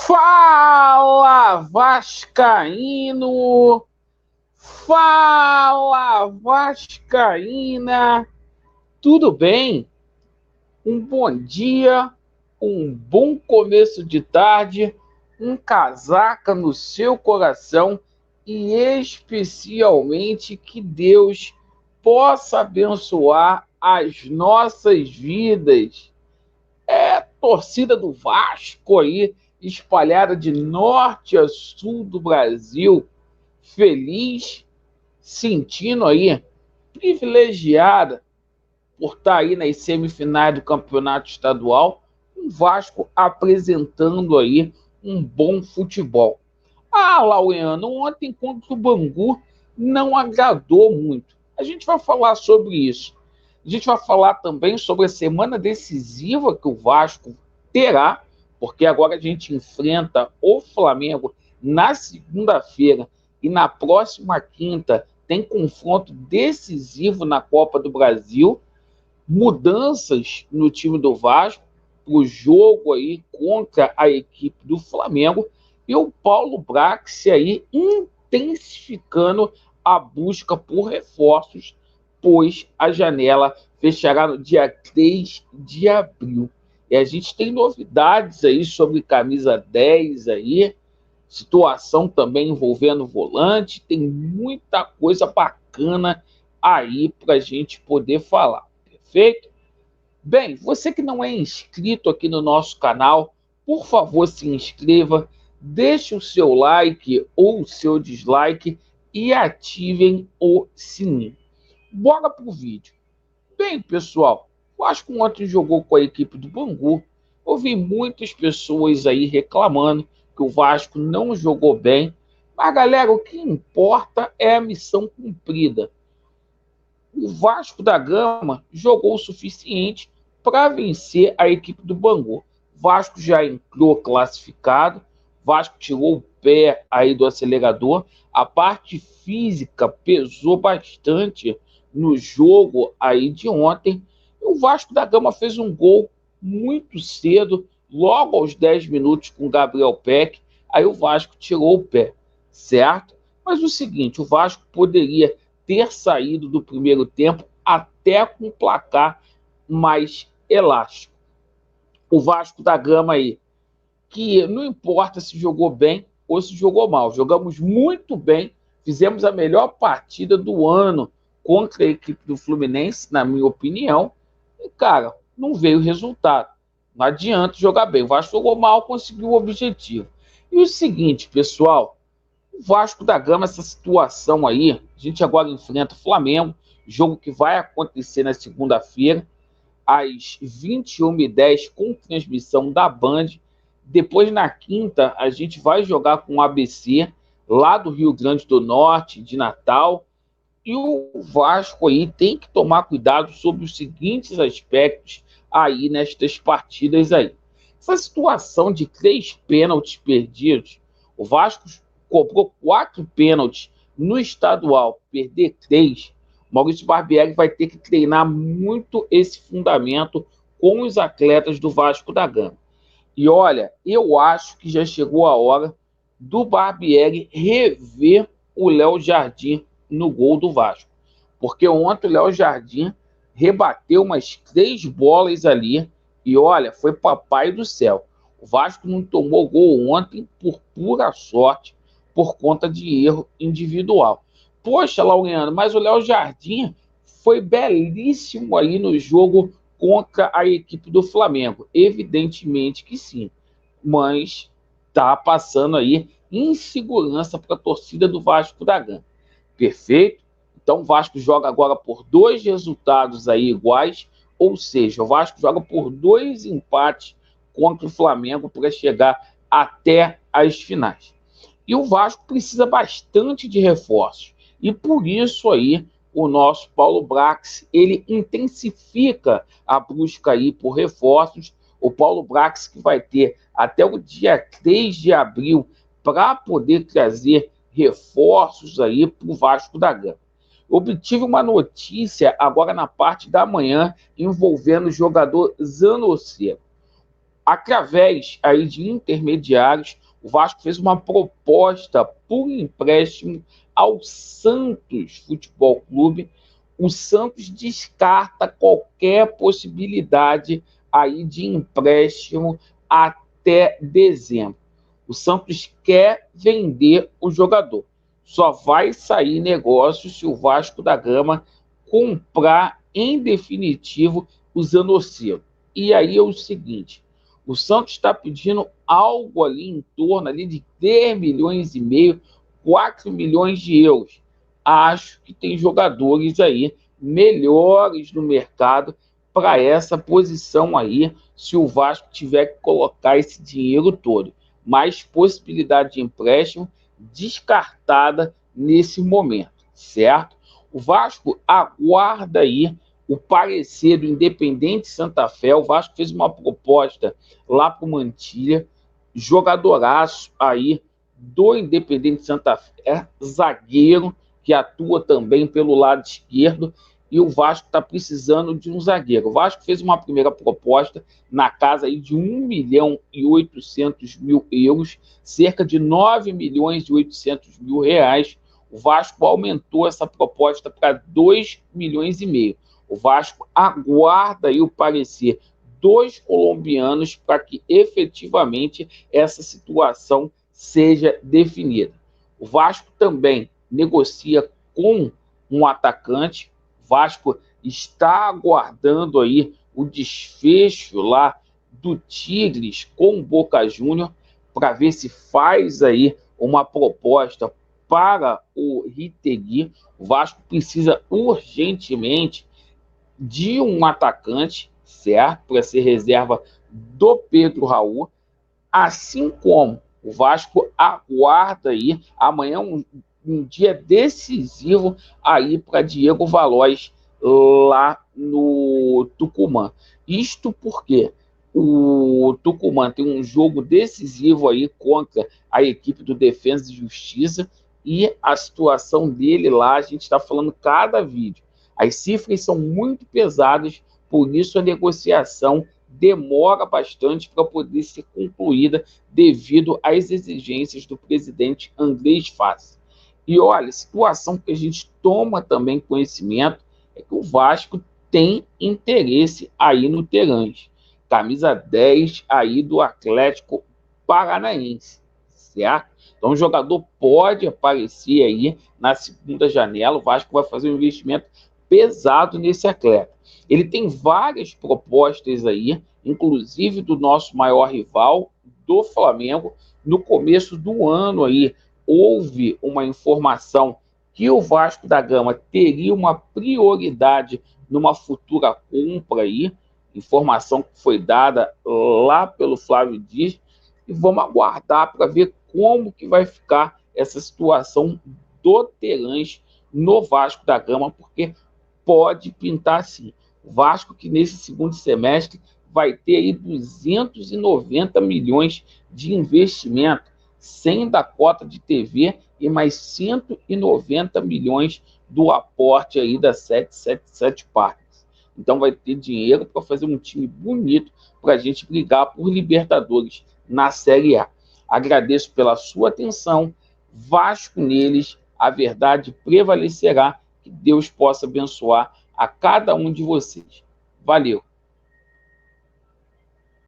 Fala, Vascaíno! Fala, Vascaína! Tudo bem? Um bom dia, um bom começo de tarde, um casaca no seu coração e especialmente que Deus possa abençoar as nossas vidas. Torcida do Vasco aí, espalhada de norte a sul do Brasil, feliz, sentindo aí, privilegiada por estar aí nas semifinais do campeonato estadual, o Vasco apresentando aí um bom futebol. Laureano, ontem contra o Bangu não agradou muito. A gente vai falar sobre isso. A gente vai falar também sobre a semana decisiva que o Vasco terá, porque agora a gente enfrenta o Flamengo na segunda-feira e na próxima quinta tem confronto decisivo na Copa do Brasil, mudanças no time do Vasco, o jogo aí contra a equipe do Flamengo e o Paulo Brax aí intensificando a busca por reforços, pois a janela fechará no dia 3 de abril. E a gente tem novidades aí sobre camisa 10 aí, situação também envolvendo volante, tem muita coisa bacana aí para a gente poder falar, perfeito? Bem, você que não é inscrito aqui no nosso canal, por favor se inscreva, deixe o seu like ou o seu dislike e ativem o sininho. Bora pro vídeo. Bem, pessoal, o Vasco ontem jogou com a equipe do Bangu. Ouvi muitas pessoas aí reclamando que o Vasco não jogou bem. Mas, galera, o que importa é a missão cumprida. O Vasco da Gama jogou o suficiente para vencer a equipe do Bangu. O Vasco já entrou classificado, o Vasco tirou o pé aí do acelerador. A parte física pesou bastante no jogo aí de ontem. E o Vasco da Gama fez um gol muito cedo, logo aos 10 minutos com o Gabriel Peck. Aí o Vasco tirou o pé, certo? Mas o seguinte, o Vasco poderia ter saído do primeiro tempo até com um placar mais elástico. O Vasco da Gama aí, que não importa se jogou bem ou se jogou mal, jogamos muito bem, fizemos a melhor partida do ano contra a equipe do Fluminense, na minha opinião, e, cara, não veio resultado. Não adianta jogar bem. O Vasco jogou mal, conseguiu o objetivo. E o seguinte, pessoal, o Vasco da Gama, essa situação aí, a gente agora enfrenta o Flamengo, jogo que vai acontecer na segunda-feira, às 21h10, com transmissão da Band. Depois, na quinta, a gente vai jogar com o ABC, lá do Rio Grande do Norte, de Natal. E o Vasco aí tem que tomar cuidado sobre os seguintes aspectos aí nestas partidas aí. Essa situação de 3 pênaltis perdidos, o Vasco cobrou 4 pênaltis no estadual, perder 3, Maurício Barbieri vai ter que treinar muito esse fundamento com os atletas do Vasco da Gama. E olha, eu acho que já chegou a hora do Barbieri rever o Léo Jardim no gol do Vasco. Porque ontem o Léo Jardim rebateu umas 3 bolas ali e olha, foi papai do céu. O Vasco não tomou gol ontem por pura sorte, por conta de erro individual. Poxa, Laureano, mas o Léo Jardim foi belíssimo aí no jogo contra a equipe do Flamengo. Evidentemente que sim, mas está passando aí insegurança para a torcida do Vasco da Gama. Perfeito? Então o Vasco joga agora por 2 resultados aí iguais, ou seja, o Vasco joga por 2 empates contra o Flamengo para chegar até as finais. E o Vasco precisa bastante de reforços. E por isso aí o nosso Paulo Brax, ele intensifica a busca aí por reforços. O Paulo Brax que vai ter até o dia 3 de abril para poder trazer reforços aí para o Vasco da Gama. Obtive uma notícia agora na parte da manhã envolvendo o jogador Zanocelo. Através aí de intermediários, o Vasco fez uma proposta por empréstimo ao Santos Futebol Clube. O Santos descarta qualquer possibilidade aí de empréstimo até dezembro. O Santos quer vender o jogador. Só vai sair negócio se o Vasco da Gama comprar em definitivo o Zanocelo. E aí é o seguinte, o Santos está pedindo algo ali em torno ali de 3 milhões e meio, 4 milhões de euros. Acho que tem jogadores aí melhores no mercado para essa posição aí, se o Vasco tiver que colocar esse dinheiro todo. Mas possibilidade de empréstimo descartada nesse momento, certo? O Vasco aguarda aí o parecer do Independente Santa Fé. O Vasco fez uma proposta lá para o Mantilha, jogadoraço aí do Independente Santa Fé, zagueiro, que atua também pelo lado esquerdo, e o Vasco está precisando de um zagueiro. O Vasco fez uma primeira proposta na casa aí de 1 milhão e 800 mil euros, cerca de 9 milhões e 800 mil reais. O Vasco aumentou essa proposta para 2 milhões e meio. O Vasco aguarda aí o parecer dos colombianos para que efetivamente essa situação seja definida. O Vasco também negocia com um atacante. O Vasco está aguardando aí o desfecho lá do Tigres com o Boca Júnior para ver se faz aí uma proposta para o Ritegui. O Vasco precisa urgentemente de um atacante, certo? Para ser reserva do Pedro Raul, assim como o Vasco aguarda aí amanhã um dia decisivo aí para Diego Valois lá no Tucumã. Isto porque o Tucumã tem um jogo decisivo aí contra a equipe do Defensa e Justiça, e a situação dele lá, a gente está falando cada vídeo. As cifras são muito pesadas, por isso a negociação demora bastante para poder ser concluída devido às exigências do presidente Andrés Fassi. E olha, a situação que a gente toma também conhecimento é que o Vasco tem interesse aí no Terãs, camisa 10 aí do Atlético Paranaense, certo? Então o jogador pode aparecer aí na segunda janela. O Vasco vai fazer um investimento pesado nesse atleta. Ele tem várias propostas aí, inclusive do nosso maior rival, do Flamengo. No começo do ano aí, houve uma informação que o Vasco da Gama teria uma prioridade numa futura compra aí, informação que foi dada lá pelo Flávio Dias, e vamos aguardar para ver como que vai ficar essa situação do Terãs no Vasco da Gama, porque pode pintar assim. O Vasco que nesse segundo semestre vai ter aí 290 milhões de investimento, sem da cota de TV e mais 190 milhões do aporte aí da 777 Partners. Então vai ter dinheiro para fazer um time bonito para a gente brigar por Libertadores na Série A. Agradeço pela sua atenção. Vasco neles, a verdade prevalecerá. Que Deus possa abençoar a cada um de vocês. Valeu!